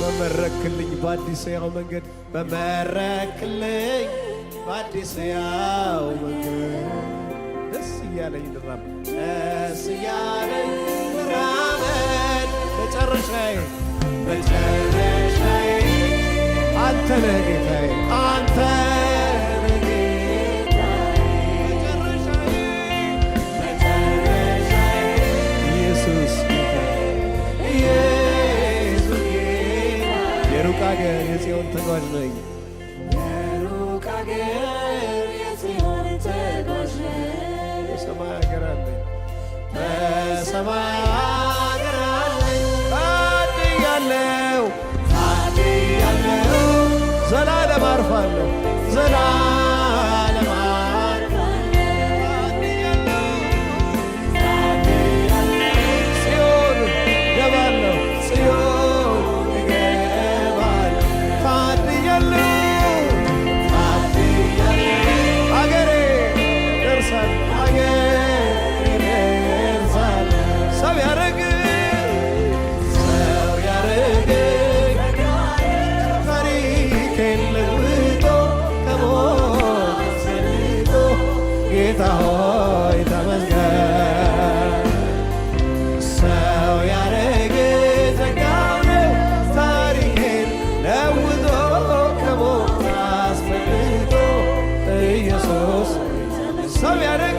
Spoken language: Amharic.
በመረክልኝ በአዲስ ያው መንገድ በመረክልኝ በአዲስ ያው መንገድ ደስ እያለኝ ልራመድ ደስ እያለኝ ልራመድ መጨረሻዬ አንተ ነህ ጌታዬ አንተ ነህ ጌታዬ መጨረሻዬ ኢየሱስ የሩቅ አገር የጽዮን ተጓዥ ነኝ የሩቅ አገር የጽዮን ተጓዥ ነኝ በሰማይ አገር አለኝ በሰማይ አገር አለኝ ታድያለሁ ዘላለም አርፋለሁ ዘላለም ጽዮን ገባለሁ ጽዮን ገባለሁ ታድያለሁ አገሬ ደርሳለሁ አገሬ ደርሳለሁ ሰው ያረግ ጌታ ሆይ ተመስገን ሰው ያረገ ጸጋው ነው ታሪኬን ለውጦ ከሞት አስፈልጦ ኢየሱስ ሰው ያረገ